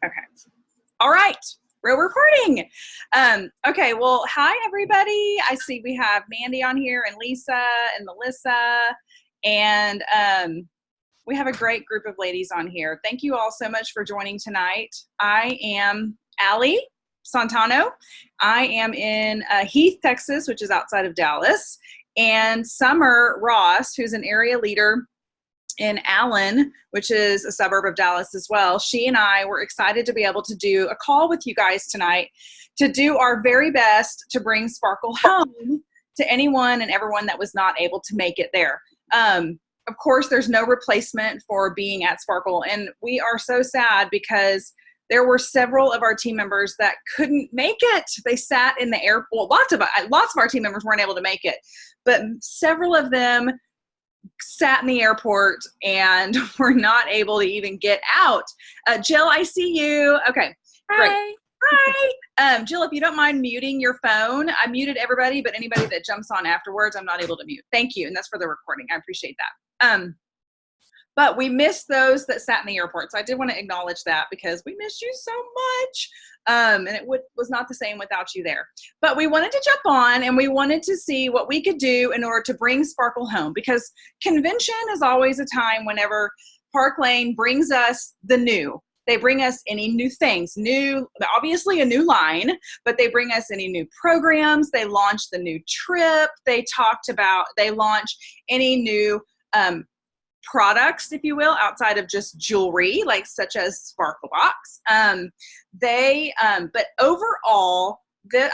Okay. All right. We're recording. Okay. Well, hi, everybody. I see we have Mandy on here and Lisa and Melissa. And we have a great group of ladies on here. Thank you all so much for joining tonight. I am Allie Santano. I am in Heath, Texas, which is outside of Dallas. And Summer Ross, who's an area leader in Allen, which is a suburb of Dallas as well. She and I were excited to be able to do a call with you guys tonight to do our very best to bring Sparkle home to anyone and everyone that was not able to make it there. Of course, there's no replacement for being at Sparkle, and we are so sad because there were several of our team members that couldn't make it. They sat in the airport. Well, lots of our team members weren't able to make it, but several of them sat in the airport and were not able to even get out. Jill, I see you. Okay, great. Hi. Jill, if you don't mind muting your phone. I muted everybody, but anybody that jumps on afterwards, I'm not able to mute. Thank you, and that's for the recording. I appreciate that. But we missed those that sat in the airport, so I did want to acknowledge that because we missed you so much, and it was not the same without you there. But we wanted to jump on, and we wanted to see what we could do in order to bring Sparkle home, because convention is always a time whenever Park Lane brings us the new. They bring us any new things, obviously a new line, but they bring us any new programs. They launch the new trip. They launch any new products, if you will, outside of just jewelry, like such as Sparkle Box. But overall,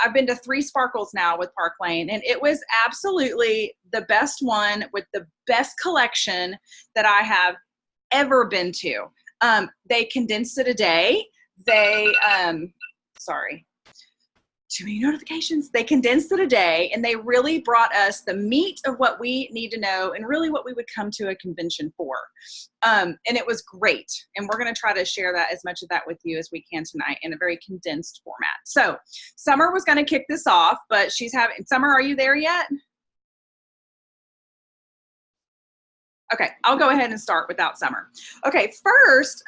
I've been to 3 Sparkles now with Park Lane, and it was absolutely the best one with the best collection that I have ever been to. They condensed it a day. Too many notifications. They condensed it a day, and they really brought us the meat of what we need to know and really what we would come to a convention for. And it was great. And we're going to try to share that, as much of that with you as we can tonight, in a very condensed format. So Summer was going to kick this off, but Summer, are you there yet? Okay, I'll go ahead and start without Summer. Okay, first,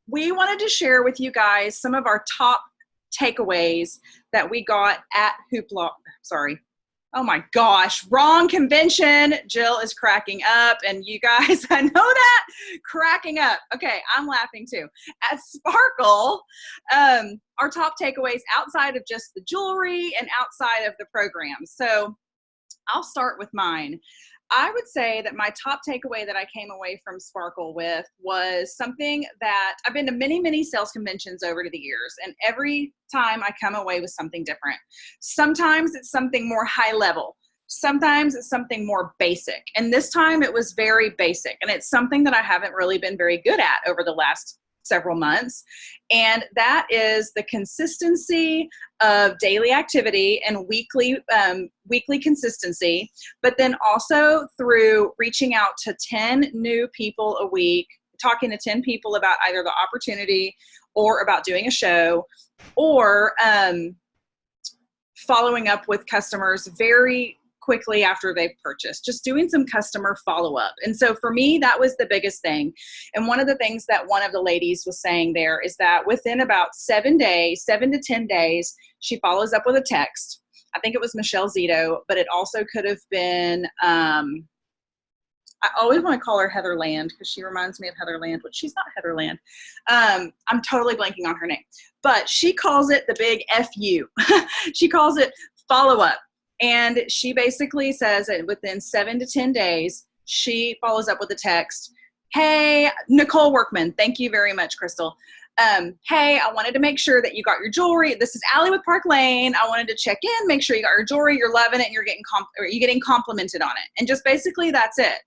we wanted to share with you guys some of our top takeaways that we got at Hoopla. Sorry. Oh my gosh, wrong convention. Jill is cracking up, and you guys, I know that, cracking up. Okay, I'm laughing too. At Sparkle, our top takeaways outside of just the jewelry and outside of the program. So I'll start with mine. I would say that my top takeaway that I came away from Sparkle with was something that I've been to many, many sales conventions over the years, and every time I come away with something different. Sometimes it's something more high level. Sometimes it's something more basic. And this time it was very basic, and it's something that I haven't really been very good at over the last several months. And that is the consistency of daily activity and weekly consistency, but then also through reaching out to 10 new people a week, talking to 10 people about either the opportunity or about doing a show, or following up with customers very quickly after they've purchased, just doing some customer follow-up. And so for me, that was the biggest thing. And one of the things that one of the ladies was saying there is that within about 7 to 10 days, she follows up with a text. I think it was Michelle Zito, but it also could have been, I always want to call her Heather Land because she reminds me of Heather Land, but she's not Heather Land. I'm totally blanking on her name, but she calls it the big FU. She calls it follow-up. And she basically says that within 7 to 10 days, she follows up with a text. Hey, Nicole Workman. Thank you very much, Crystal. Hey, I wanted to make sure that you got your jewelry. This is Allie with Park Lane. I wanted to check in, make sure you got your jewelry, you're loving it, and you're getting complimented on it. And just basically that's it.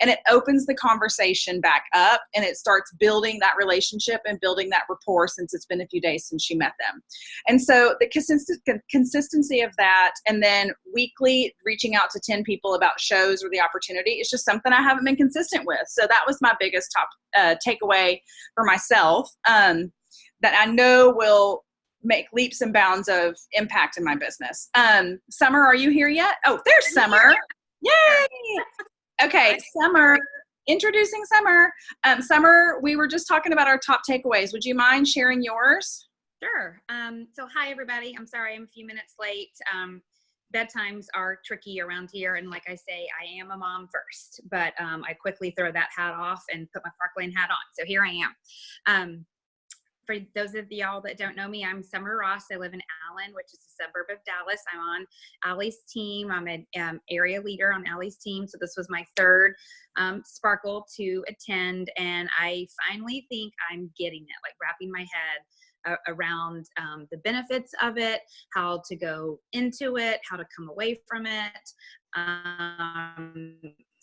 And it opens the conversation back up, and it starts building that relationship and building that rapport, since it's been a few days since she met them. And so the consistency of that, and then weekly reaching out to 10 people about shows or the opportunity, is just something I haven't been consistent with. So that was my biggest top takeaway for myself, that I know will make leaps and bounds of impact in my business. Summer, are you here yet? Oh, there's Summer. Yay! Okay, Summer, introducing Summer. Summer, we were just talking about our top takeaways. Would you mind sharing yours? Sure. So hi, everybody. I'm sorry I'm a few minutes late. Bedtimes are tricky around here. And like I say, I am a mom first, but I quickly throw that hat off and put my Park Lane hat on. So here I am. For those of y'all that don't know me, I'm Summer Ross. I live in Allen, which is a suburb of Dallas. I'm on Allie's team. I'm an area leader on Allie's team. So this was my third Sparkle to attend. And I finally think I'm getting it, like wrapping my head around the benefits of it, how to go into it, how to come away from it.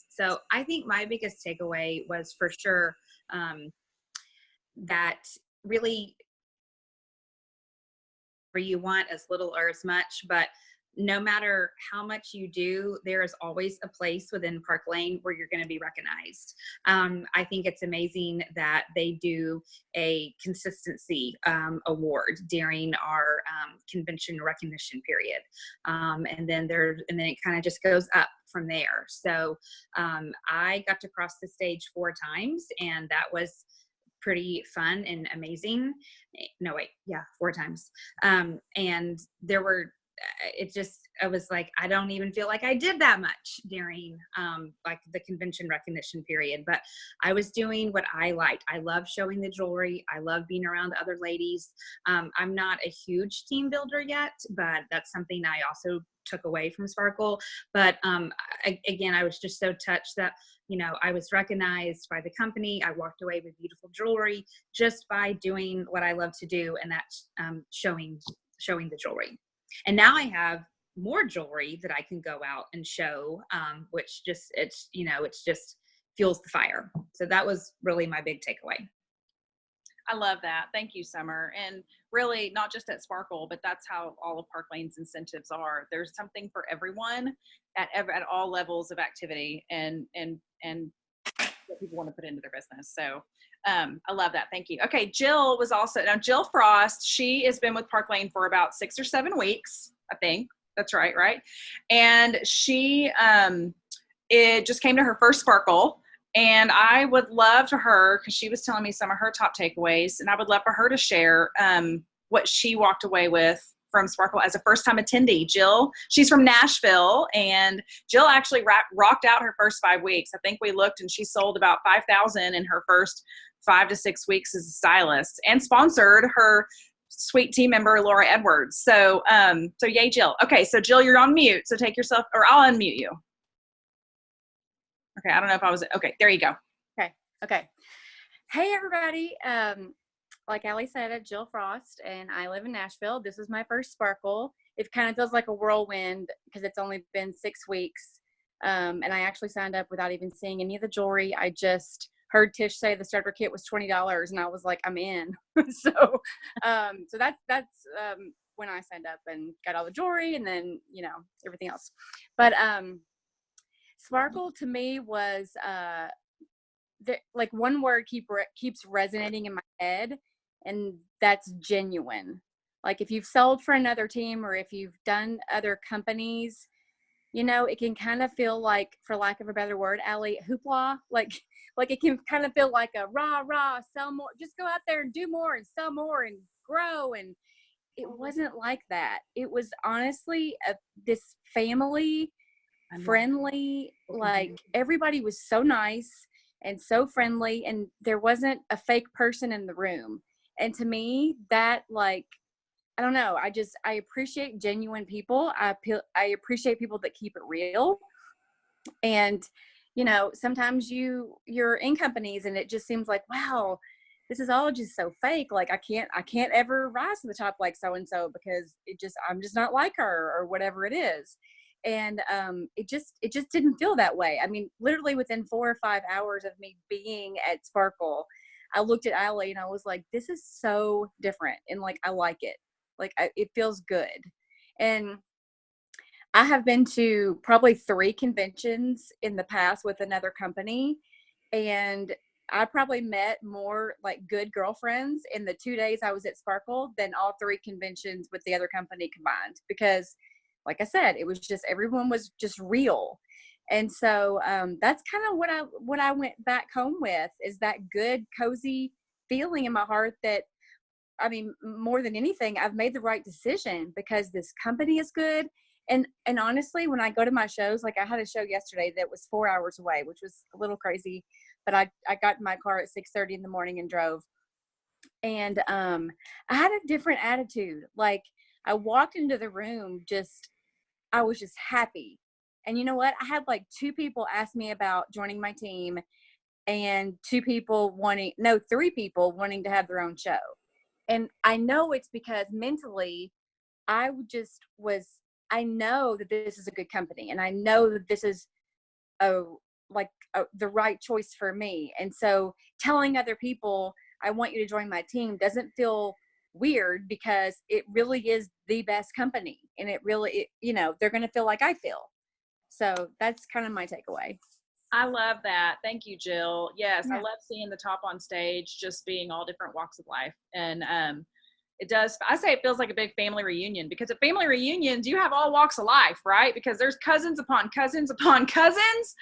So I think my biggest takeaway was for sure that really you want as little or as much, but no matter how much you do, there is always a place within Park Lane where you're going to be recognized. I think it's amazing that they do a consistency award during our convention recognition period, and then it kind of just goes up from there. So I got to cross the stage 4 times, and that was pretty fun and amazing. No, wait, yeah, 4 times. And there were, I was like, I don't even feel like I did that much during like the convention recognition period, but I was doing what I liked. I love showing the jewelry. I love being around other ladies. I'm not a huge team builder yet, but that's something I also took away from Sparkle. But again, I was just so touched that, you know, I was recognized by the company. I walked away with beautiful jewelry just by doing what I love to do, and that's showing the jewelry. And now I have more jewelry that I can go out and show, which just, it's just fuels the fire. So that was really my big takeaway. I love that. Thank you, Summer. And really, not just at Sparkle, but that's how all of Park Lane's incentives are. There's something for everyone at all levels of activity and what people want to put into their business. So I love that. Thank you. Okay, Jill Jill Frost. She has been with Park Lane for about 6 or 7 weeks, I think. That's right, right? And she it just came to her first Sparkle. And I would love for her, because she was telling me some of her top takeaways, and I would love for her to share what she walked away with from Sparkle as a first-time attendee. Jill, she's from Nashville, and Jill actually rocked out her first 5 weeks. I think we looked, and she sold about 5,000 in her first 5 to 6 weeks as a stylist, and sponsored her sweet team member, Laura Edwards. So yay, Jill. Okay, so Jill, you're on mute, so take yourself, or I'll unmute you. Okay, I don't know if I was, okay, there you go. Okay. Hey, everybody. Like Allie said, Jill Frost, and I live in Nashville. This is my first Sparkle. It kind of feels like a whirlwind because it's only been 6 weeks. And I actually signed up without even seeing any of the jewelry. I just heard Tish say the starter kit was $20, and I was like, I'm in. So that's when I signed up and got all the jewelry and then, everything else. But Sparkle to me was like one word keeps resonating in my head, and that's genuine. Like if you've sold for another team or if you've done other companies, it can kind of feel like, for lack of a better word, Allie, hoopla. Like it can kind of feel like a rah, sell more, just go out there and do more and sell more and grow. And it wasn't like that. It was honestly this family friendly, like everybody was so nice and so friendly, and there wasn't a fake person in the room. And to me, that, like, I don't know, I appreciate genuine people. I appreciate people that keep it real. And sometimes you're in companies and it just seems like, wow, this is all just so fake. Like I can't ever rise to the top like so and so because I'm just not like her or whatever it is. And it just didn't feel that way. I mean, literally within 4 or 5 hours of me being at Sparkle, I looked at Allie and I was like, this is so different. And like, I like it. Like it feels good. And I have been to probably 3 conventions in the past with another company. And I probably met more like good girlfriends in the 2 days I was at Sparkle than all 3 conventions with the other company combined, because like I said, it was just, everyone was just real. And so that's kind of what I went back home with, is that good, cozy feeling in my heart that, I mean, more than anything, I've made the right decision because this company is good. And honestly, when I go to my shows, like I had a show yesterday that was 4 hours away, which was a little crazy, but I got in my car at 6:30 in the morning and drove. And I had a different attitude. Like I walked into the room, I was just happy. And you know what? I had like three people joining my team, and three people wanting to have their own show. And I know it's because mentally I know that this is a good company, and I know that this is the right choice for me. And so telling other people I want you to join my team doesn't feel weird, because it really is the best company, and they're going to feel like I feel. So that's kind of my takeaway. I love that. Thank you, Jill. Yes, Yeah. I love seeing the top on stage, just being all different walks of life. And I say it feels like a big family reunion, because at family reunions, you have all walks of life, right? Because there's cousins upon cousins upon cousins.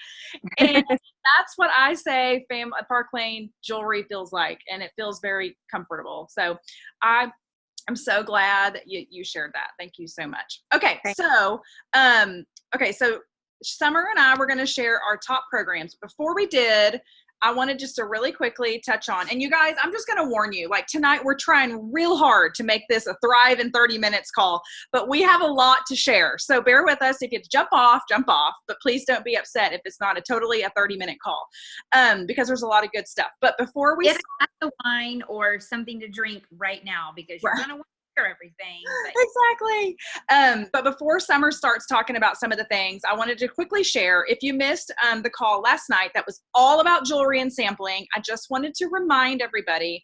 And that's what I say Park Lane jewelry feels like. And it feels very comfortable. So I'm so glad that you shared that. Thank you so much. Okay. So Summer and I were going to share our top programs. Before we did, I wanted just to really quickly touch on, and you guys, I'm just going to warn you, like tonight we're trying real hard to make this a Thrive in 30 minutes call, but we have a lot to share. So bear with us. If you jump off, but please don't be upset if it's not a 30-minute call, because there's a lot of good stuff. But before we get a glass of wine or something to drink right now, because you're going to want to hear everything. Exactly. But before Summer starts talking about some of the things, I wanted to quickly share, if you missed the call last night that was all about jewelry and sampling, I just wanted to remind everybody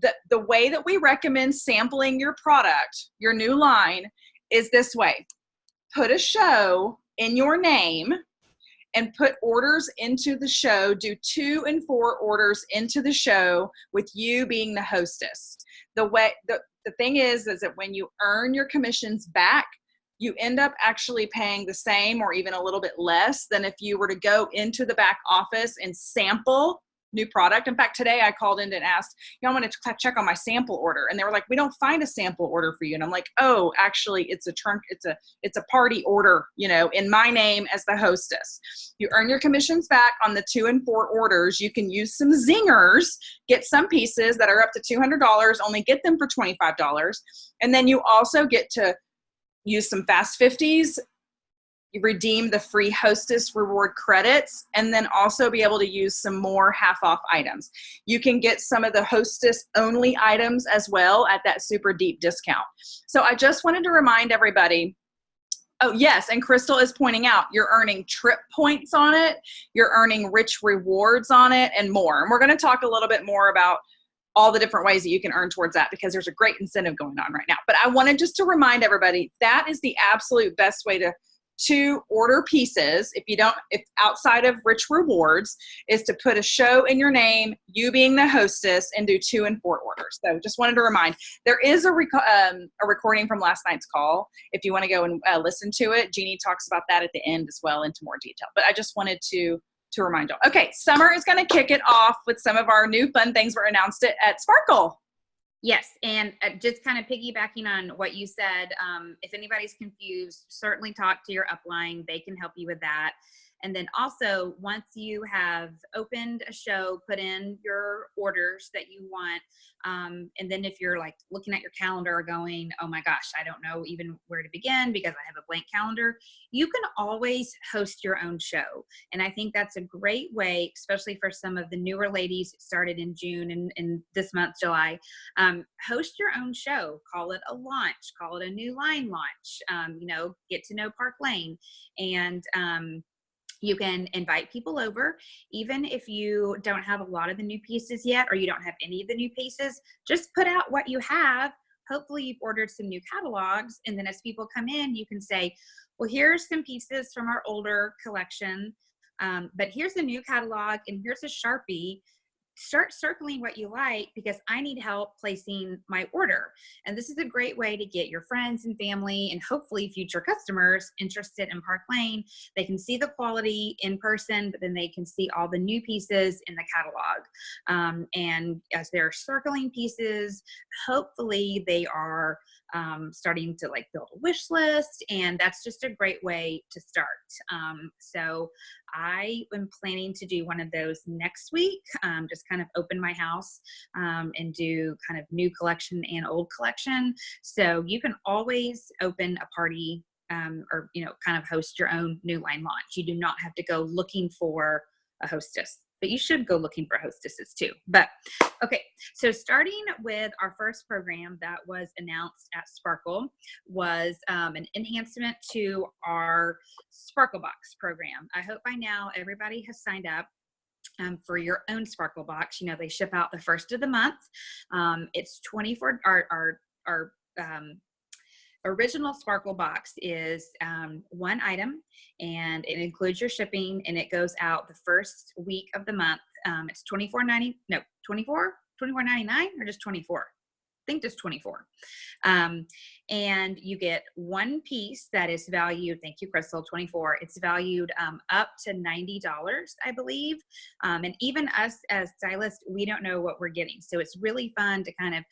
that the way that we recommend sampling your product, your new line, is this way. Put a show in your name and put orders into the show. Do 2 and 4 orders into the show with you being the hostess. The thing is that when you earn your commissions back, you end up actually paying the same or even a little bit less than if you were to go into the back office and sample new product. In fact, today I called in and asked, I want to check on my sample order. And they were like, we don't find a sample order for you. And I'm like, oh, actually it's a party order, in my name as the hostess. You earn your commissions back on the 2 and 4 orders. You can use some zingers, get some pieces that are up to $200, only get them for $25. And then you also get to use some Fast 50s, you redeem the free Hostess reward credits, and then also be able to use some more half-off items. You can get some of the Hostess-only items as well at that super deep discount. So I just wanted to remind everybody, oh yes, and Crystal is pointing out, you're earning trip points on it, you're earning rich rewards on it, and more. And we're going to talk a little bit more about all the different ways that you can earn towards that, because there's a great incentive going on right now. But I wanted just to remind everybody, that is the absolute best way to order pieces, if outside of rich rewards, is to put a show in your name, you being the hostess, and do 2 and 4 orders. So just wanted to remind, there is a recording from last night's call. If you want to go and listen to it, Jeannie talks about that at the end as well into more detail. But I just wanted to remind you. Okay, Summer is going to kick it off with some of our new fun things we announced at Sparkle. Yes, and just kind of piggybacking on what you said, if anybody's confused, certainly talk to your upline. They can help you with that. And then also, once you have opened a show, put in your orders that you want, and then if you're like looking at your calendar going, oh my gosh, I don't know even where to begin because I have a blank calendar, you can always host your own show. And I think that's a great way, especially for some of the newer ladies who started in June and this month, July. Host your own show, call it a launch, call it a new line launch, get to know Park Lane. And you can invite people over, even if you don't have a lot of the new pieces yet, or you don't have any of the new pieces, just put out what you have. Hopefully you've ordered some new catalogs. And then as people come in, you can say, well, here's some pieces from our older collection, but here's a new catalog and here's a Sharpie. start circling what you like, because I need help placing my order. And this is a great way to get your friends and family and hopefully future customers interested in Park Lane. They can see the quality in person, but then they can see all the new pieces in the catalog. And as they're circling pieces, hopefully they are starting to like build a wish list, and that's just a great way to start. So I am planning to do one of those next week, just kind of open my house and do kind of new collection and old collection. So you can always open a party or, you know, kind of host your own new line launch. You do not have to go looking for a hostess, but you should go looking for hostesses too. But okay, so starting with our first program that was announced at Sparkle was an enhancement to our Sparkle Box program. I hope by now everybody has signed up for your own Sparkle Box. You know, they ship out the first of the month. It's 24, our original Sparkle Box is one item, and it includes your shipping, and it goes out the first week of the month. It's $24.99 or just 24. I think just 24. And you get one piece that is valued, thank you, Crystal, 24. It's valued up to $90, I believe. And even us as stylists, we don't know what we're getting. So it's really fun to kind of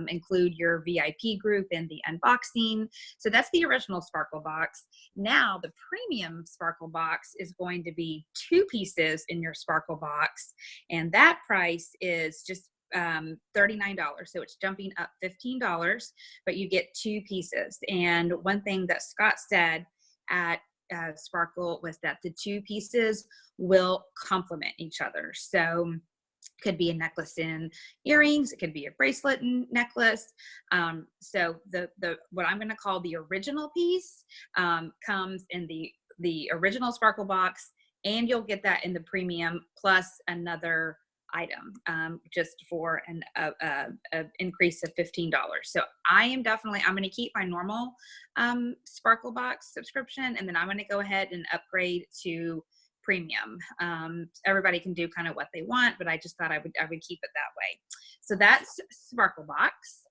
include your VIP group in the unboxing. So that's the original Sparkle Box. Now the premium Sparkle Box is going to be 2 pieces in your Sparkle Box. And that price is just $39. So it's jumping up $15, but you get 2 pieces. And one thing that Scott said at Sparkle was that the 2 pieces will complement each other. So it could be a necklace and earrings. It could be a bracelet and necklace. So the what I'm going to call the original piece comes in the original Sparkle Box, and you'll get that in the premium plus another item just for an increase of $15. So I'm going to keep my normal Sparkle Box subscription, and then I'm going to go ahead and upgrade to premium. Everybody can do kind of what they want, but I just thought I would keep it that way. So that's Sparkle Box.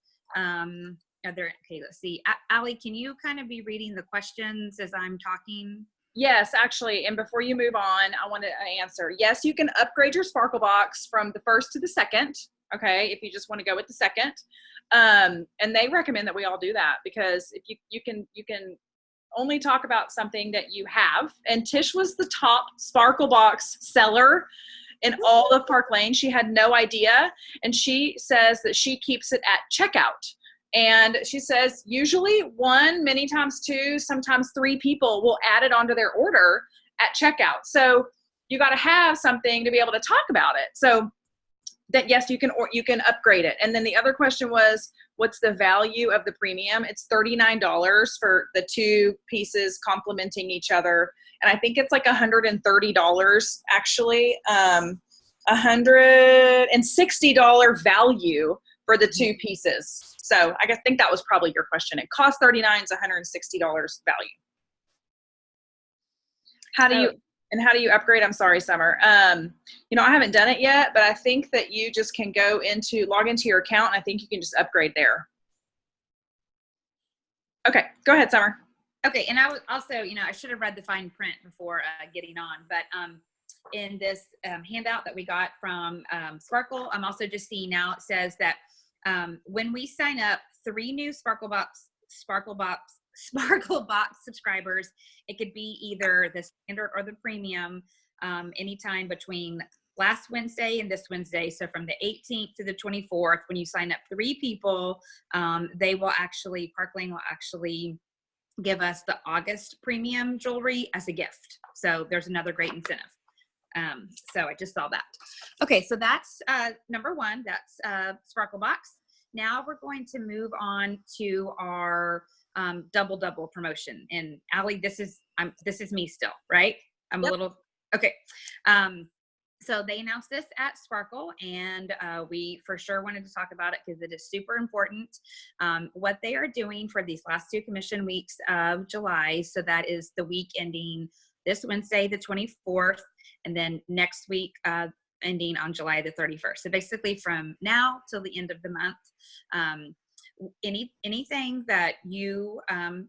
Okay, let's see. Allie, can you kind of be reading the questions as I'm talking? Yes, actually, and before you move on, I want to answer. Yes, you can upgrade your Sparkle Box from the first to the second, okay, if you just want to go with the second. And they recommend that we all do that, because if you can only talk about something that you have. And Tish was the top Sparkle Box seller in all of Park Lane. She had no idea, and she says that she keeps it at checkout. And she says usually 1, many times 2, sometimes 3 people will add it onto their order at checkout. So you got to have something to be able to talk about it. So that, yes, you can upgrade it. And then the other question was, what's the value of the premium? It's $39 for the 2 pieces complementing each other. And I think it's like $130 actually, $160 value for the 2 pieces. So I think that was probably your question. It costs $39, it's $160 value. How do you upgrade? I'm sorry, Summer. You know, I haven't done it yet, but I think that you just can log into your account, and I think you can just upgrade there. Okay, go ahead, Summer. Okay, and I was also, you know, I should have read the fine print before getting on, but in this handout that we got from Sparkle, I'm also just seeing now it says that when we sign up 3 new Sparkle Box subscribers, it could be either the standard or the premium anytime between last Wednesday and this Wednesday. So from the 18th to the 24th, when you sign up 3 people, Park Lane will actually give us the August premium jewelry as a gift. So there's another great incentive. So I just saw that. Okay, so that's number 1. That's Sparkle Box. Now we're going to move on to our double promotion. And Allie, this is me still, right? I'm yep. A little okay. So they announced this at Sparkle, and we for sure wanted to talk about it because it is super important. What they are doing for these last 2 commission weeks of July, so that is the week ending this Wednesday, the 24th, and then next week, ending on July the 31st. So basically from now till the end of the month, anything that you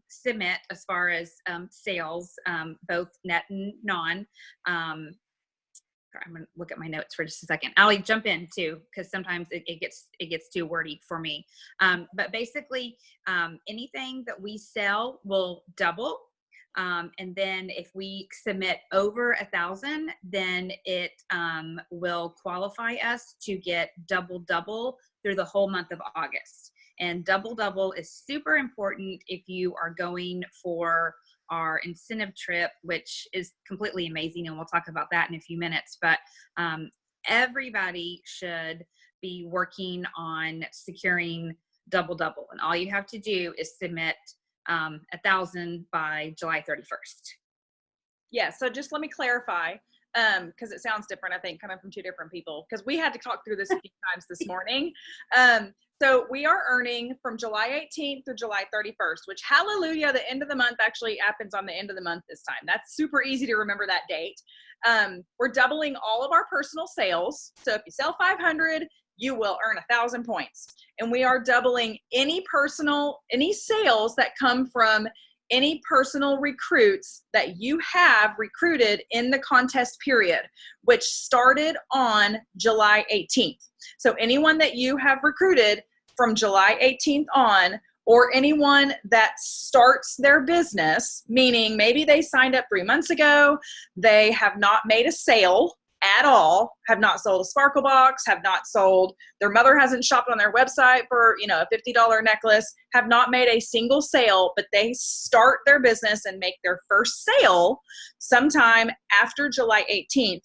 submit as far as sales, both net and non, I'm going to look at my notes for just a second. I'll jump in too, because sometimes it gets too wordy for me. But basically, anything that we sell will double. And then if we submit over 1,000, then it will qualify us to get double through the whole month of August. And double is super important if you are going for our incentive trip, which is completely amazing. And we'll talk about that in a few minutes, but everybody should be working on securing double. And all you have to do is submit 1,000 by July 31st. Yeah. So just let me clarify, because it sounds different, I think, coming from two different people, because we had to talk through this a few times this morning. So we are earning from July 18th through July 31st, which, hallelujah, the end of the month actually happens on the end of the month this time. That's super easy to remember that date. We're doubling all of our personal sales. So if you sell 500, you will earn 1,000 points. And we are doubling any sales that come from any personal recruits that you have recruited in the contest period, which started on July 18th. So anyone that you have recruited from July 18th on, or anyone that starts their business, meaning maybe they signed up 3 months ago, they have not made a sale at all, have not sold a sparkle box, have not sold, their mother hasn't shopped on their website for, a $50 necklace, have not made a single sale, but they start their business and make their first sale sometime after July 18th,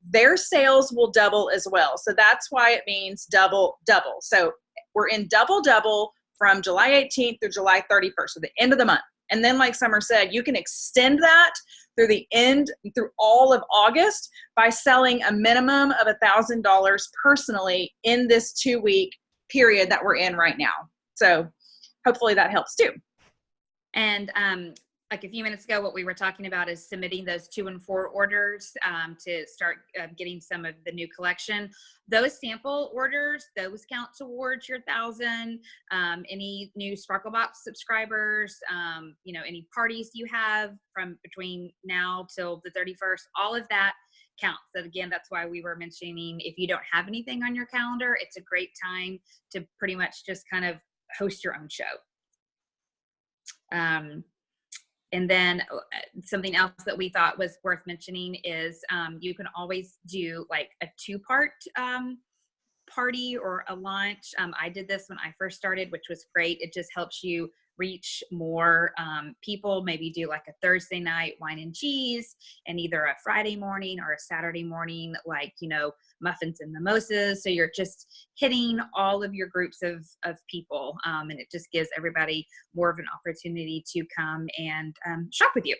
their sales will double as well. So that's why it means double. So we're in double from July 18th through July 31st, so the end of the month. And then, like Summer said, you can extend that through all of August by selling a minimum of $1,000 personally in this 2-week period that we're in right now. So hopefully that helps too. And like a few minutes ago, what we were talking about is submitting those 2 and 4 orders to start getting some of the new collection. Those sample orders, those count towards your 1,000. Any new Sparkle Box subscribers, any parties you have from between now till the 31st, all of that counts. So again, that's why we were mentioning, if you don't have anything on your calendar, it's a great time to pretty much just kind of host your own show. And then something else that we thought was worth mentioning is you can always do like a 2-part party or a launch. I did this when I first started, which was great. It just helps you reach more people. Maybe do like a Thursday night wine and cheese, and either a Friday morning or a Saturday morning, like, muffins and mimosas. So you're just hitting all of your groups of people, and it just gives everybody more of an opportunity to come and shop with you.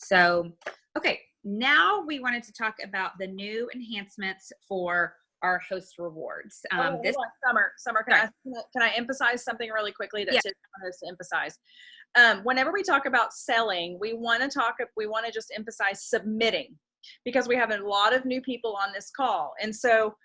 So, okay, now we wanted to talk about the new enhancements for our host rewards. Hold on, Summer, can I emphasize something really quickly that Tiff wanted us to emphasize? Whenever we talk about selling, we want to just emphasize submitting, because we have a lot of new people on this call. And so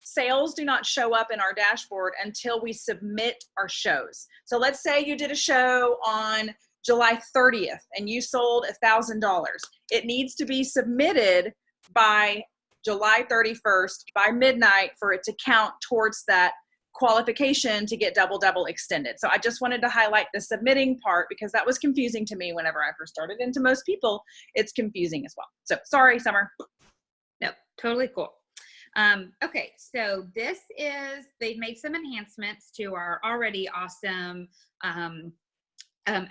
sales do not show up in our dashboard until we submit our shows. So let's say you did a show on July 30th and you sold $1,000. It needs to be submitted by July 31st by midnight for it to count towards that qualification to get double extended. So I just wanted to highlight the submitting part, because that was confusing to me whenever I first started, and to most people it's confusing as well. So sorry, Summer. No, totally cool. Okay, so they've made some enhancements to our already awesome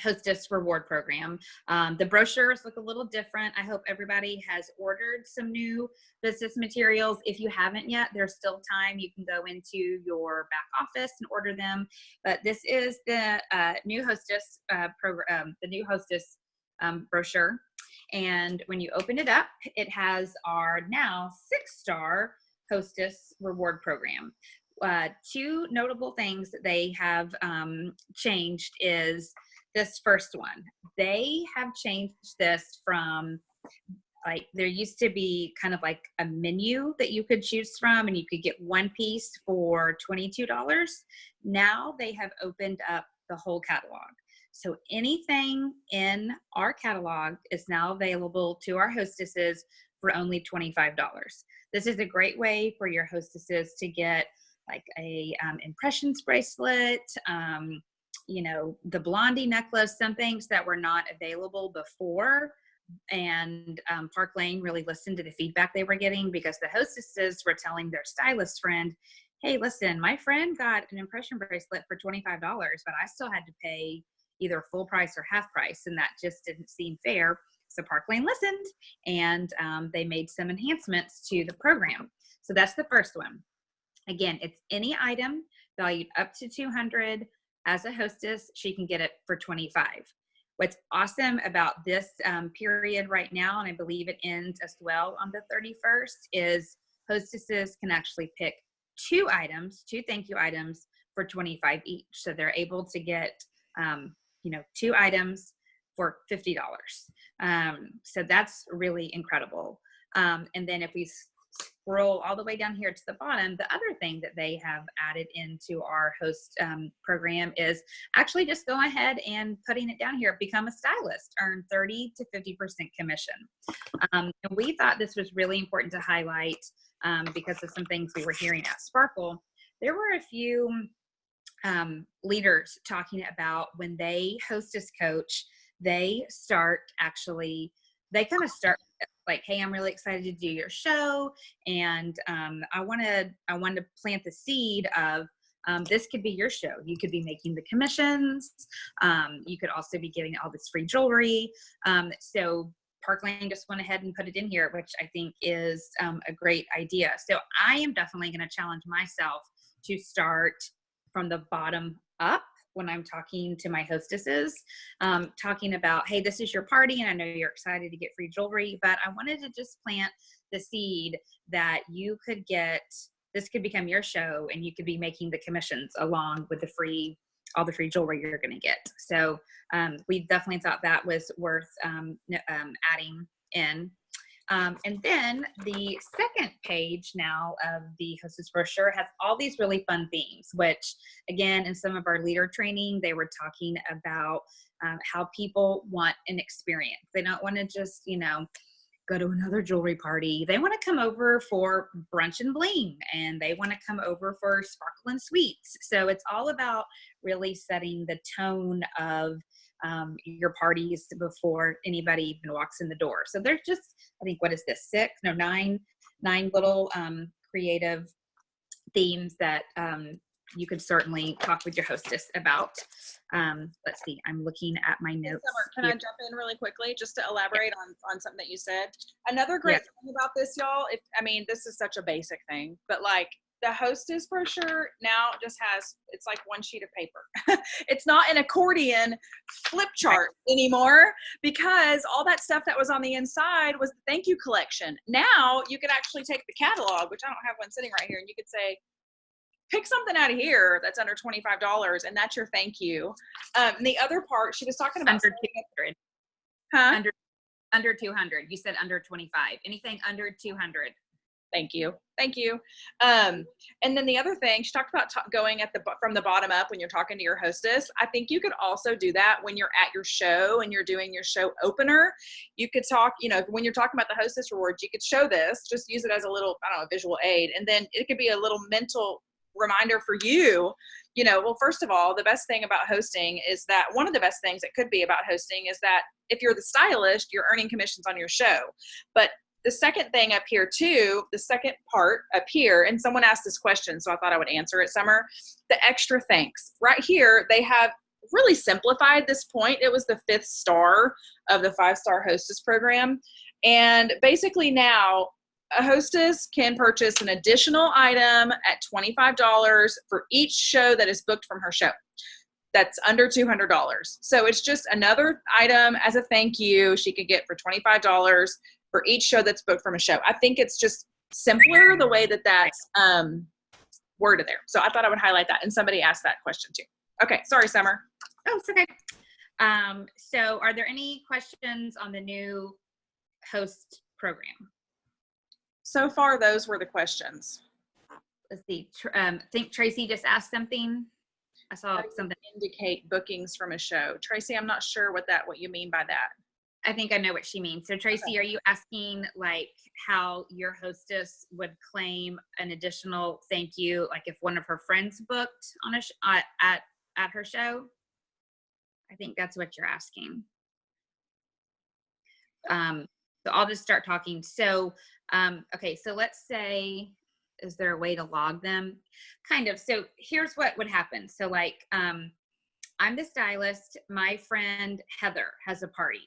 Hostess reward program. The brochures look a little different. I hope everybody has ordered some new business materials. If you haven't yet, there's still time. You can go into your back office and order them. But this is the new Hostess program, the new Hostess brochure. And when you open it up, it has our now 6-star Hostess reward program. 2 notable things that they have changed is this first one. They have changed this from like there used to be kind of like a menu that you could choose from and you could get one piece for $22. Now they have opened up the whole catalog. So anything in our catalog is now available to our hostesses for only $25. This is a great way for your hostesses to get like a impressions bracelet, you know, the Blondie necklace, some things that were not available before. And Park Lane really listened to the feedback they were getting, because the hostesses were telling their stylist friend, hey, listen, my friend got an impression bracelet for $25, but I still had to pay either full price or half price. And that just didn't seem fair. So Park Lane listened, and they made some enhancements to the program. So that's the first one. Again, it's any item valued up to $200. As a hostess, she can get it for $25. What's awesome about this period right now, and I believe it ends as well on the 31st, is hostesses can actually pick two thank you items for $25 each. So they're able to get, you know, two items for $50. So that's really incredible. And then if we scroll all the way down here to the bottom, the other thing that they have added into our host program is actually just go ahead and putting it down here, become a stylist, earn 30 to 50% commission. And we thought this was really important to highlight because of some things we were hearing at Sparkle. There were a few leaders talking about when they hostess coach, they kind of start like, hey, I'm really excited to do your show, and I want to plant the seed of this could be your show. You could be making the commissions. You could also be getting all this free jewelry. So Park Lane just went ahead and put it in here, which I think is a great idea. So I am definitely going to challenge myself to start from the bottom up when I'm talking to my hostesses, talking about, hey, this is your party, and I know you're excited to get free jewelry, but I wanted to just plant the seed that you could get, this could become your show, and you could be making the commissions along with all the free jewelry you're going to get. So we definitely thought that was worth adding in. And then the second page now of the Hostess Brochure has all these really fun themes, which again, in some of our leader training, they were talking about how people want an experience. They don't want to just, you know, go to another jewelry party. They want to come over for brunch and bling, and they want to come over for sparkle and sweets. So it's all about really setting the tone of your parties before anybody even walks in the door. So there's just, I think, what is this, nine little creative themes that you could certainly talk with your hostess about. Let's see, I'm looking at my notes. Summer, can I jump in really quickly just to elaborate on something that you said? Another great thing about this, y'all, this is such a basic thing, but like the Hostess Brochure now just has, it's like one sheet of paper. It's not an accordion flip chart anymore, because all that stuff that was on the inside was the thank you collection. Now you could actually take the catalog, which I don't have one sitting right here, and you could say, pick something out of here that's under $25, and that's your thank you. And the other part, she was talking about under 200. Huh? Under 200. You said under 25. Anything under 200. Thank you. And then the other thing, she talked about going from the bottom up when you're talking to your hostess. I think you could also do that when you're at your show and you're doing your show opener. You could talk, when you're talking about the hostess rewards, you could show this, just use it as a little, visual aid. And then it could be a little mental reminder for you. Well, first of all, the best thing about hosting is that one of the best things that could be about hosting is that if you're the stylist, you're earning commissions on your show. But the second thing up here too, the second part up here, and someone asked this question, so I thought I would answer it, Summer, the extra thanks. Right here, they have really simplified this point. It was the 5th star of the 5-star hostess program. And basically now, a hostess can purchase an additional item at $25 for each show that is booked from her show. That's under $200. So it's just another item as a thank you she could get for $25 for each show that's booked from a show. I think it's just simpler the way that that's worded there. So I thought I would highlight that. And somebody asked that question too. Okay. Sorry, Summer. Oh, it's okay. So are there any questions on the new host program. So far, those were the questions. Let's see. I think Tracy just asked something. I saw something. Indicate bookings from a show. Tracy, I'm not sure what you mean by that. I think I know what she means. So Tracy, Okay. Are you asking like how your hostess would claim an additional thank you, like if one of her friends booked on at her show? I think that's what you're asking. So I'll just start talking. So, okay, so let's say, is there a way to log them? Kind of. So here's what would happen. So like, I'm the stylist. My friend Heather has a party.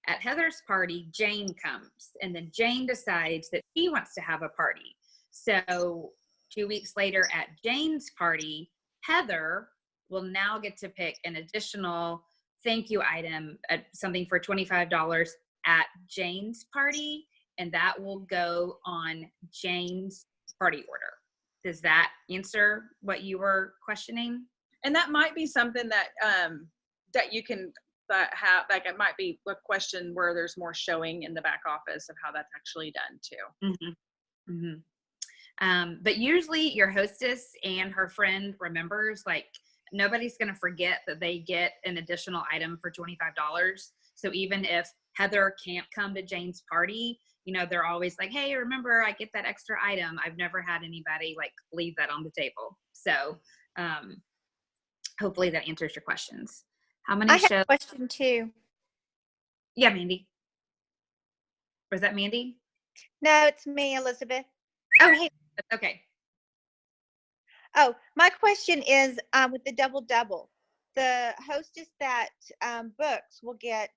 At Heather's party, Jane comes, and then Jane decides that she wants to have a party. So 2 weeks later at Jane's party, Heather will now get to pick an additional thank you item, something for $25 at Jane's party, and that will go on Jane's party order. Does that answer what you were questioning? And that might be something that that you can have, like it might be a question where there's more showing in the back office of how that's actually done too. Mm-hmm. Mm-hmm. But usually your hostess and her friend remembers, like nobody's going to forget that they get an additional item for $25. So even if Heather can't come to Jane's party, you know, they're always like, hey, remember, I get that extra item. I've never had anybody like leave that on the table. So hopefully that answers your questions. How many I shows? have a question too. Yeah, Mandy. Was that Mandy? No, it's me, Elizabeth. Oh, hey. Okay. Oh, my question is with the double, the hostess that books will get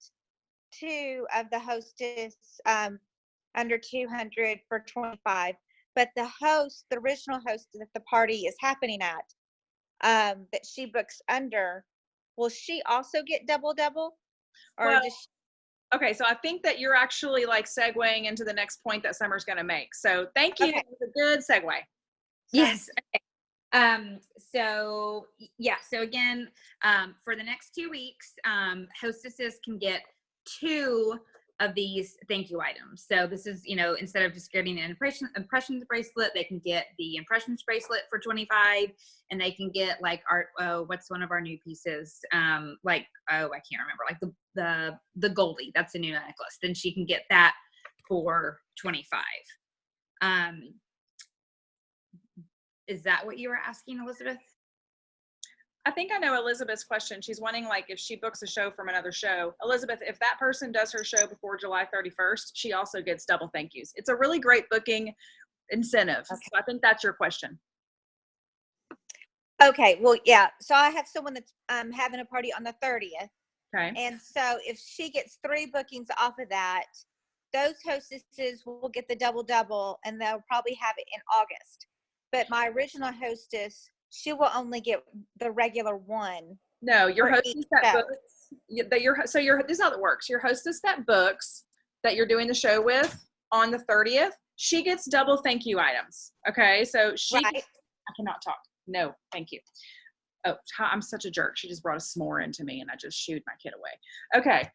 2 of the hostess under 200 for 25, but the original host that the party is happening at, that she books under, will she also get double? Or Well, does she? Okay, so I think that you're actually like segueing into the next point that Summer's going to make. So thank you. Okay. It was a good segue. Yes. Okay. So yeah, so again, for the next 2 weeks, hostesses can get 2 of these thank you items. So this is, you know, instead of just getting an impressions bracelet, they can get the impressions bracelet for 25, and they can get like what's one of our new pieces? I can't remember, like the Goldie, that's a new necklace. Then she can get that for 25. Is that what you were asking, Elizabeth? I think I know Elizabeth's question. She's wanting like if she books a show from another show. Elizabeth, if that person does her show before July 31st, she also gets double thank yous. It's a really great booking incentive. Okay. So I think that's your question. Okay, well, yeah. So I have someone that's having a party on the 30th. Okay. And so if she gets 3 bookings off of that, those hostesses will get the double, and they'll probably have it in August. But my original hostess, she will only get the regular one. No, your for hostess each that show. books, this is how it works. Your hostess that books that you're doing the show with on the 30th, she gets double thank you items. Okay, so Right. I cannot talk. No, thank you. Oh, I'm such a jerk. She just brought a s'more into me and I just shooed my kid away. Okay.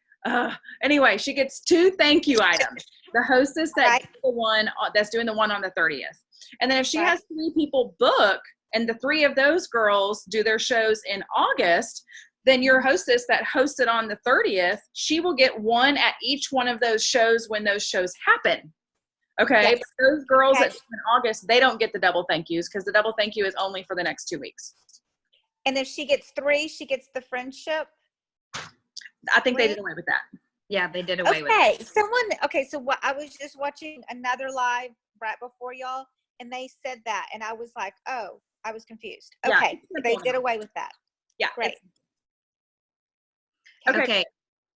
Anyway, she gets 2 thank you items. The hostess Right. that's doing the one on the 30th. And then if she Right. has 3 people book and the 3 of those girls do their shows in August, then your hostess that hosted on the 30th, she will get 1 at each one of those shows when those shows happen. Okay. Yes. But those girls Okay. that do in August, they don't get the double thank yous because the double thank you is only for the next 2 weeks. And if she gets 3, she gets the friendship. I think they Wait. did away with that. Yeah, they did away with it. So what, I was just watching another live right before y'all, and they said that, and I was like, oh, I was confused. Yeah, Okay, it's they simple did now. away with that. Yeah. Great. Okay.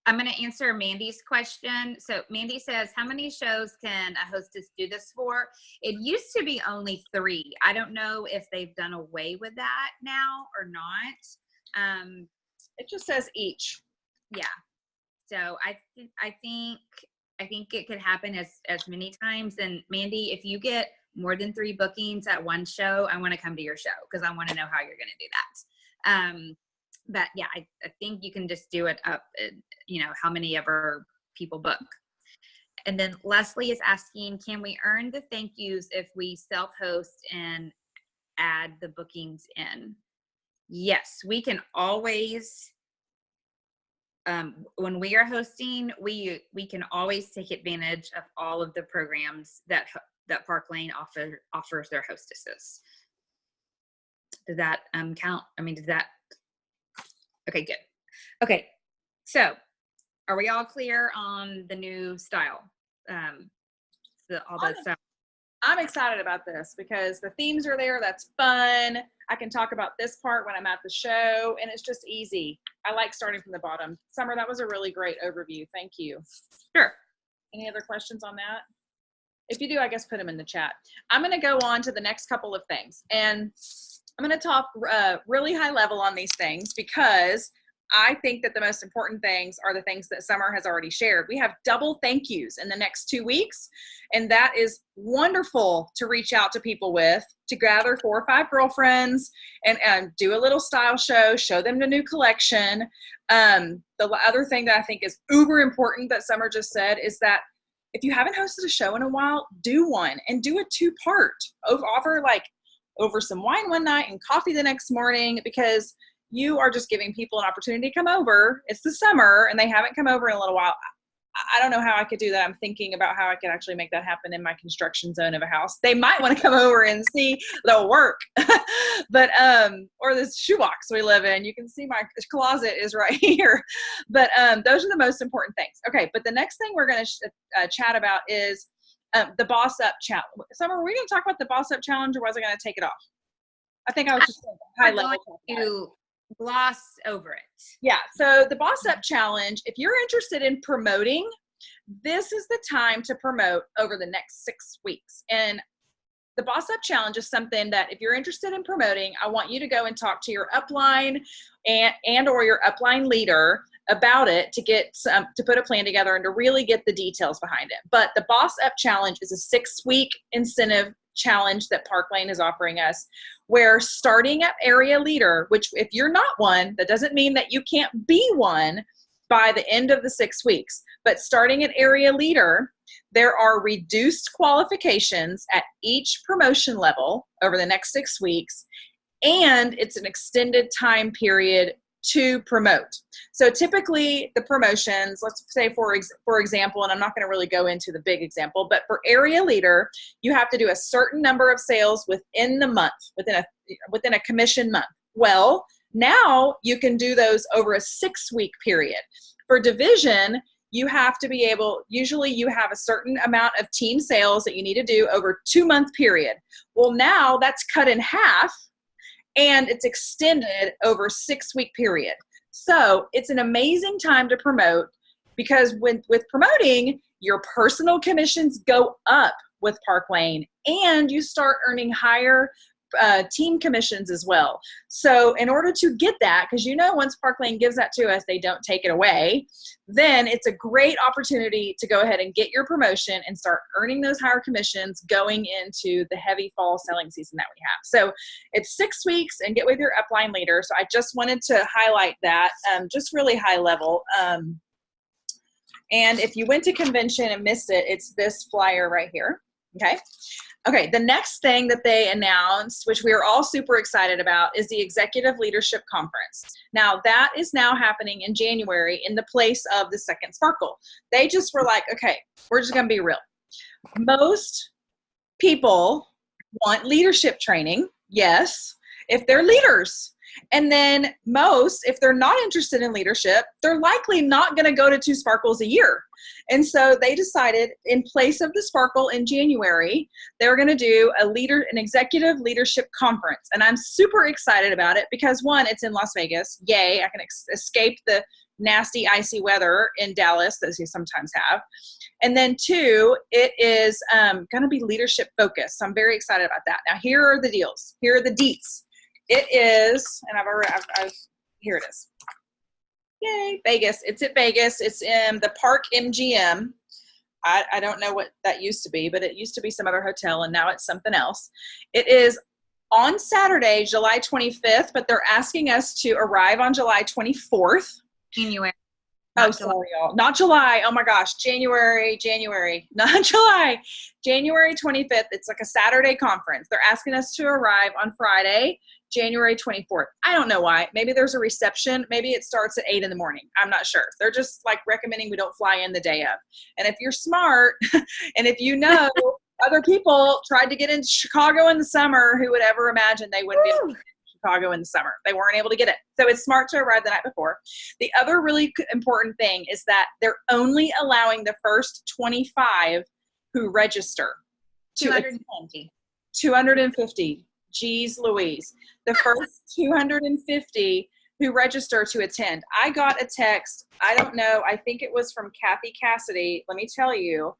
I'm going to answer Mandy's question. So Mandy says, how many shows can a hostess do this for? It used to be only 3. I don't know if they've done away with that now or not. It just says each. Yeah. So I think it could happen as many times. And Mandy, if you get more than 3 bookings at one show, I want to come to your show because I want to know how you're going to do that. But yeah, I think you can just do it up, you know, how many ever people book. And then Leslie is asking, can we earn the thank yous if we self-host and add the bookings in? Yes, we can always, when we are hosting, we can always take advantage of all of the programs that Park Lane offers their hostesses. Does that count? I mean, does that? Okay, good. Okay, so are we all clear on the new style? All the stuff. I'm excited about this because the themes are there. That's fun. I can talk about this part when I'm at the show, and it's just easy. I like starting from the bottom. Summer, that was a really great overview. Thank you. Sure. Any other questions on that? If you do, I guess put them in the chat. I'm going to go on to the next couple of things, and I'm going to talk really high level on these things because I think that the most important things are the things that Summer has already shared. We have double thank yous in the next 2 weeks, and that is wonderful to reach out to people with, to gather 4 or 5 girlfriends and do a little style show them the new collection. The other thing that I think is uber important that Summer just said is that if you haven't hosted a show in a while, do one and do a 2-part. Offer like over some wine one night and coffee the next morning, because you are just giving people an opportunity to come over. It's the summer and they haven't come over in a little while. I don't know how I could do that. I'm thinking about how I could actually make that happen in my construction zone of a house. They might want to come over and see the work, but, or this shoebox we live in. You can see my closet is right here, but, those are the most important things. Okay. But the next thing we're going to chat about is, the Boss Up Challenge. Summer, were we going to talk about the Boss Up Challenge, or was I going to take it off? I think I was just high level. To gloss over it. Yeah. So the Boss Up Challenge, if you're interested in promoting, this is the time to promote over the next 6 weeks. And the Boss Up Challenge is something that if you're interested in promoting, I want you to go and talk to your upline and or your upline leader about it to get to put a plan together and to really get the details behind it. But the Boss Up Challenge is a 6-week incentive challenge that Park Lane is offering us, where starting at area leader, which if you're not one, that doesn't mean that you can't be one by the end of the 6 weeks, but starting at area leader, there are reduced qualifications at each promotion level over the next 6 weeks, and it's an extended time period to promote. So typically the promotions, let's say for example, and I'm not going to really go into the big example, but for area leader, you have to do a certain number of sales within the month, within a commission month. Well, now you can do those over a 6-week period. For division, you have to be able, usually you have a certain amount of team sales that you need to do over a 2-month period. Well, now that's cut in half, and it's extended over a 6-week period. So it's an amazing time to promote, because with promoting, your personal commissions go up with Park Lane, and you start earning higher team commissions as well. So in order to get that, because once Park Lane gives that to us, they don't take it away, then it's a great opportunity to go ahead and get your promotion and start earning those higher commissions going into the heavy fall selling season that we have. So it's 6 weeks, and get with your upline leader. So I just wanted to highlight that, just really high level. And if you went to convention and missed it, it's this flyer right here. Okay, the next thing that they announced, which we are all super excited about, is the Executive Leadership Conference. Now, that is now happening in January in the place of the second Sparkle. They just were like, okay, we're just going to be real. Most people want leadership training, yes, if they're leaders. And then most, if they're not interested in leadership, they're likely not going to go to 2 Sparkles a year. And so they decided, in place of the Sparkle in January, they were going to do an executive leadership conference. And I'm super excited about it because, one, it's in Las Vegas. Yay, I can escape the nasty, icy weather in Dallas that you sometimes have. And then 2, it is going to be leadership focused. So I'm very excited about that. Now, here are the deals. Here are the deets. It is, and here it is. Yay, Vegas. It's at Vegas. It's in the Park MGM. I don't know what that used to be, but it used to be some other hotel, and now it's something else. It is on Saturday, July 25th, but they're asking us to arrive on July 24th. January. Not Oh, July. sorry, y'all. Not July. Oh my gosh. January. Not July. January 25th. It's like a Saturday conference. They're asking us to arrive on Friday, January 24th. I don't know why. Maybe there's a reception. Maybe it starts at 8 in the morning. I'm not sure. They're just like recommending we don't fly in the day of. And if you're smart and if you know other people tried to get into Chicago in the summer, who would ever imagine they wouldn't be able to get to Chicago in the summer? They weren't able to get it. So it's smart to arrive the night before. The other really important thing is that they're only allowing the first 25 who register. 250. 250. Geez Louise. The first 250 who register to attend. I got a text, I don't know, I think it was from Kathy Cassidy, let me tell you,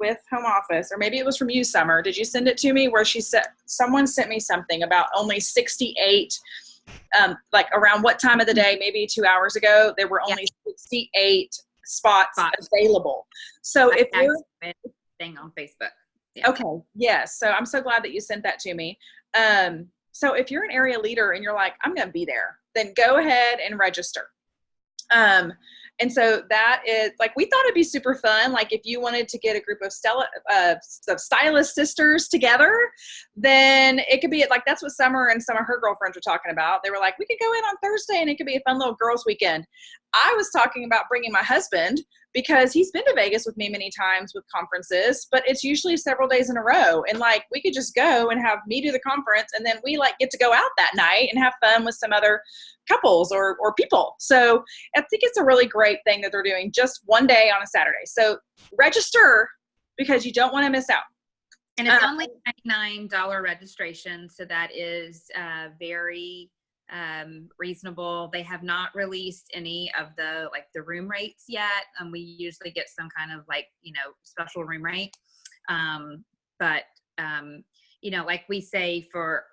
with home office, or maybe it was from you, Summer. Did you send it to me where she said, someone sent me something about only 68, like around what time of the day, maybe 2 hours ago, there were only 68 spots available. So if you're thing on Facebook. Yeah. Okay. Yes. So I'm so glad that you sent that to me. So if you're an area leader and you're like, I'm going to be there, then go ahead and register. And so that is like, we thought it'd be super fun. Like if you wanted to get a group of stylist sisters together, then it could be like, that's what Summer and some of her girlfriends were talking about. They were like, we could go in on Thursday and it could be a fun little girls weekend. I was talking about bringing my husband because he's been to Vegas with me many times with conferences, but it's usually several days in a row. And like, we could just go and have me do the conference and then we like get to go out that night and have fun with some other couples or people. So I think it's a really great thing that they're doing just one day on a Saturday. So register because you don't want to miss out. And it's only $99 registration. So that is very reasonable. They have not released any of the room rates yet. We usually get some kind of special room rate. But like we say for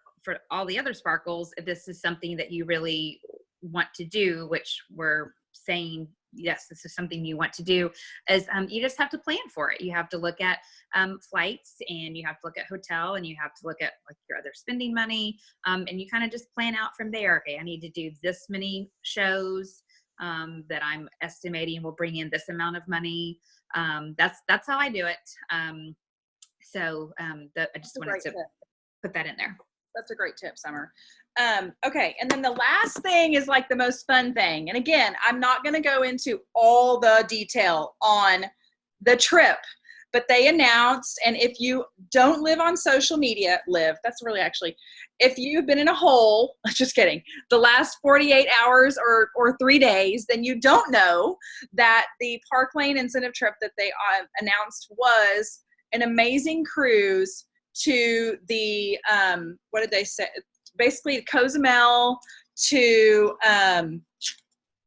all the other sparkles, if this is something that you really want to do, which we're saying, yes, this is something you want to do, is you just have to plan for it. You have to look at flights, and you have to look at hotel, and you have to look at your other spending money, and you kind of just plan out from there. Okay, I need to do this many shows that I'm estimating will bring in this amount of money. That's how I do it. I just wanted to put that in there. That's a great tip, Summer. Okay. And then the last thing is like the most fun thing. And again, I'm not going to go into all the detail on the trip, but they announced, and if you don't live on social media, that's really actually, if you've been in a hole, just kidding, the last 48 hours or 3 days, then you don't know that the Park Lane incentive trip that they announced was an amazing cruise to the, what did they say? Basically Cozumel to Cayman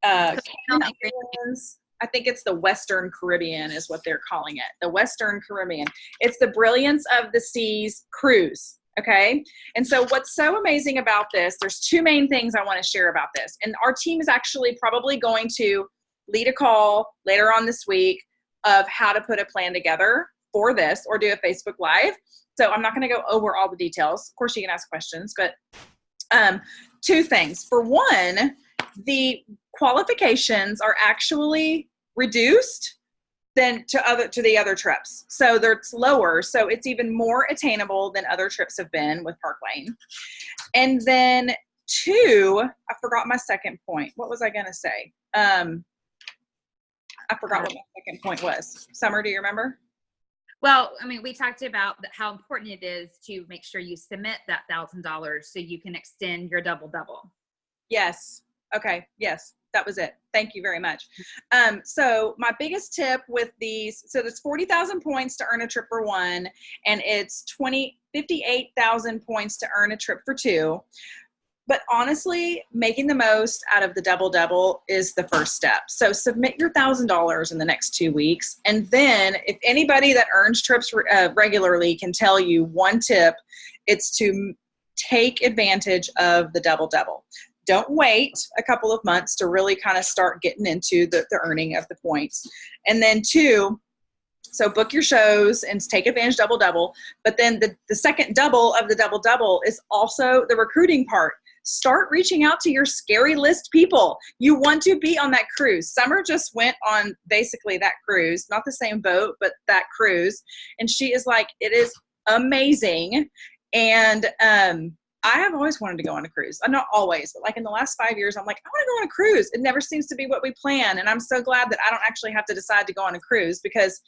Islands. I think it's the Western Caribbean is what they're calling it. The Western Caribbean. It's the Brilliance of the Seas cruise. Okay. And so what's so amazing about this, there's two main things I want to share about this. And our team is actually probably going to lead a call later on this week of how to put a plan together for this or do a Facebook Live. So I'm not going to go over all the details. Of course, you can ask questions, but two things. For one, the qualifications are actually reduced than to the other trips. So they're lower. So it's even more attainable than other trips have been with Park Lane. And then two, I forgot my second point. What was I going to say? I forgot what my second point was. Summer, do you remember? Well, I mean, we talked about how important it is to make sure you submit that $1,000 so you can extend your double-double. Yes. Okay. Yes, that was it. Thank you very much. So my biggest tip with these, so there's 40,000 points to earn a trip for one, and it's 58,000 points to earn a trip for two. But honestly, making the most out of the double-double is the first step. So submit your $1,000 in the next 2 weeks. And then if anybody that earns trips regularly can tell you one tip, it's to take advantage of the double-double. Don't wait a couple of months to really kind of start getting into the earning of the points. And then two, so book your shows and take advantage double-double. But then the second double of the double-double is also the recruiting part. start reaching out to your scary list people. You want to be on that cruise. Summer just went on basically that cruise, not the same boat, but that cruise. And she is like, it is amazing. And I have always wanted to go on a cruise. Not always, but like in the last 5 years, I'm like, I want to go on a cruise. It never seems to be what we plan. And I'm so glad that I don't actually have to decide to go on a cruise because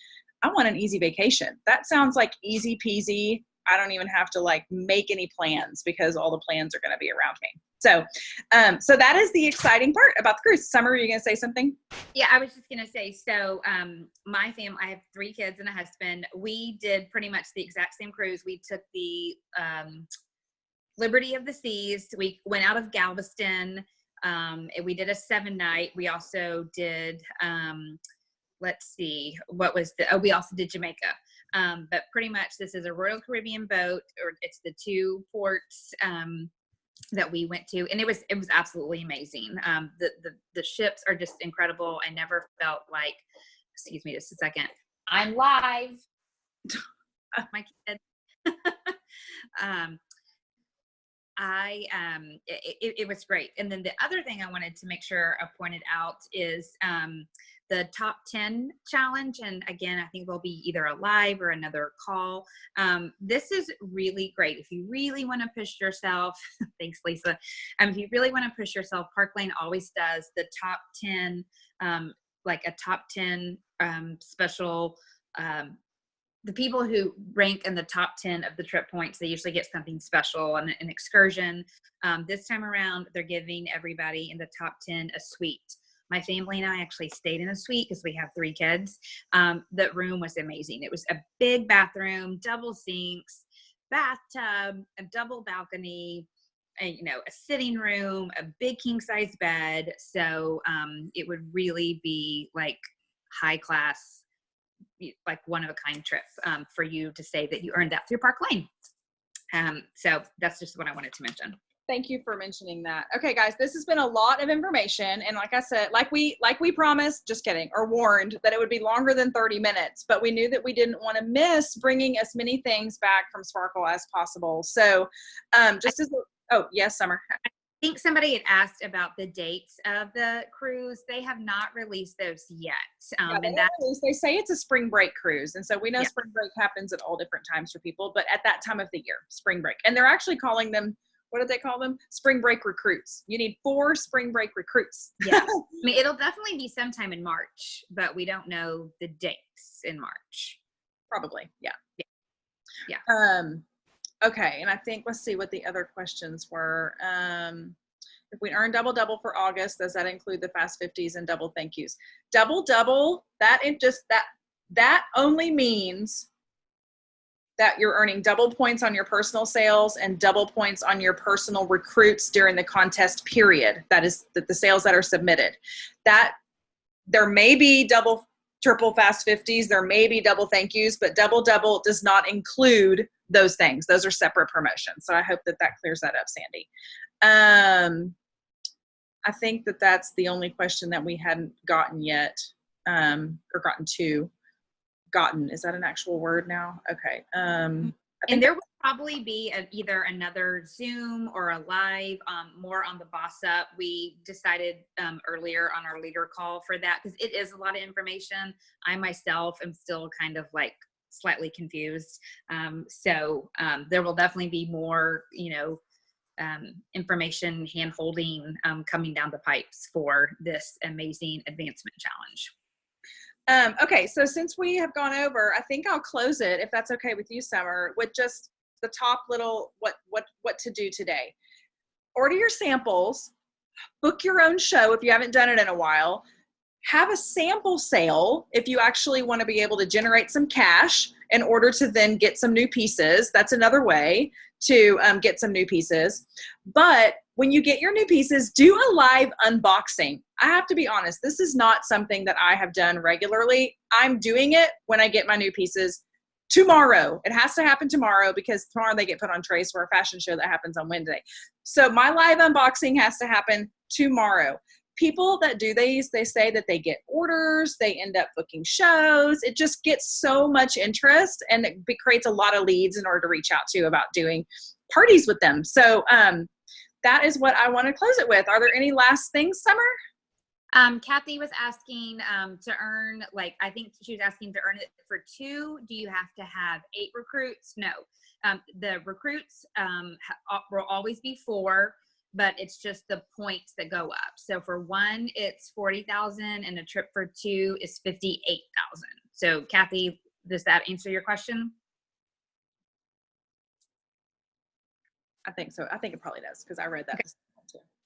I want an easy vacation. That sounds like easy peasy. I don't even have to like make any plans because all the plans are going to be around me. So, so that is the exciting part about the cruise. Summer, are you going to say something? Yeah, I was just going to say, so my family, I have 3 kids and a husband. We did pretty much the exact same cruise. We took the Liberty of the Seas. We went out of Galveston. And we did a 7-night. We also did, let's see, we also did Jamaica. But pretty much this is a Royal Caribbean boat, or it's the 2 ports that we went to, and it was absolutely amazing. The ships are just incredible. I never felt like, excuse me just a second, I'm live. My kids. It was great. And then the other thing I wanted to make sure I pointed out is the top 10 challenge. And again, I think there'll be either a live or another call. This is really great. If you really want to push yourself, thanks, Lisa. If you really want to push yourself, Park Lane always does the top 10, like a top 10 special, the people who rank in the top 10 of the trip points, they usually get something special, an excursion. This time around, they're giving everybody in the top 10 a suite. My family and I actually stayed in a suite because we have 3 kids. That room was amazing. It was a big bathroom, double sinks, bathtub, a double balcony, a sitting room, a big king size bed. So it would really be like high class, like one of a kind trip for you to say that you earned that through Park Lane. So that's just what I wanted to mention. Thank you for mentioning that. Okay, guys, this has been a lot of information. And like I said, like we promised, just kidding, or warned that it would be longer than 30 minutes, but we knew that we didn't want to miss bringing as many things back from Sparkle as possible. So oh, yes, Summer. I think somebody had asked about the dates of the cruise. They have not released those yet. They say it's a spring break cruise. And so we know spring break happens at all different times for people, but at that time of the year, spring break. And they're actually calling them, what do they call them? Spring break recruits. You need 4 spring break recruits. Yeah. I mean, it'll definitely be sometime in March, but we don't know the dates in March. Probably. Yeah. Yeah. Okay. And I think, let's see what the other questions were. If we earn double for August, does that include the fast 50s and double thank yous? Double, that only means that you're earning double points on your personal sales and double points on your personal recruits during the contest period. That is the sales that are submitted. That there may be triple fast 50s, there may be double thank yous, but double does not include those things. Those are separate promotions. So I hope that clears that up, Sandy. I think that that's the only question that we hadn't gotten yet, or gotten to. Gotten, is that an actual word now? Okay. And there will probably be either another Zoom or a live, more on the Boss Up. We decided earlier on our leader call for that because it is a lot of information. I myself am still kind of like slightly confused. So there will definitely be more, information, hand holding coming down the pipes for this amazing advancement challenge. Okay, so since we have gone over, I think I'll close it, if that's okay with you, Summer, with just the top little what to do today. Order your samples, book your own show if you haven't done it in a while, have a sample sale if you actually want to be able to generate some cash in order to then get some new pieces. That's another way to get some new pieces. But when you get your new pieces, do a live unboxing. I have to be honest, this is not something that I have done regularly. I'm doing it when I get my new pieces tomorrow. It has to happen tomorrow because tomorrow they get put on trays for a fashion show that happens on Wednesday. So my live unboxing has to happen tomorrow. People that do these, they say that they get orders, they end up booking shows. It just gets so much interest and it creates a lot of leads in order to reach out to about doing parties with them. So that is what I want to close it with. Are there any last things, Summer? Kathy was asking to earn, like, I think she was asking to earn it for 2. Do you have to have 8 recruits? No. The recruits will always be 4, but it's just the points that go up. So for 1, it's 40,000, and a trip for 2 is 58,000. So Kathy, does that answer your question? I think so. I think it probably does because I read that. Okay. This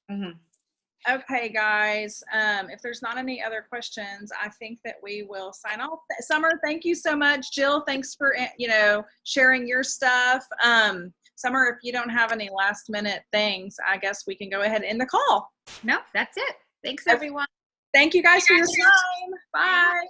morning too. Okay, guys. If there's not any other questions, I think that we will sign off. Summer, thank you so much. Jill, thanks for sharing your stuff. Summer, if you don't have any last minute things, I guess we can go ahead and end the call. No, that's it. Thanks, everyone. Thank you guys for your time. Bye.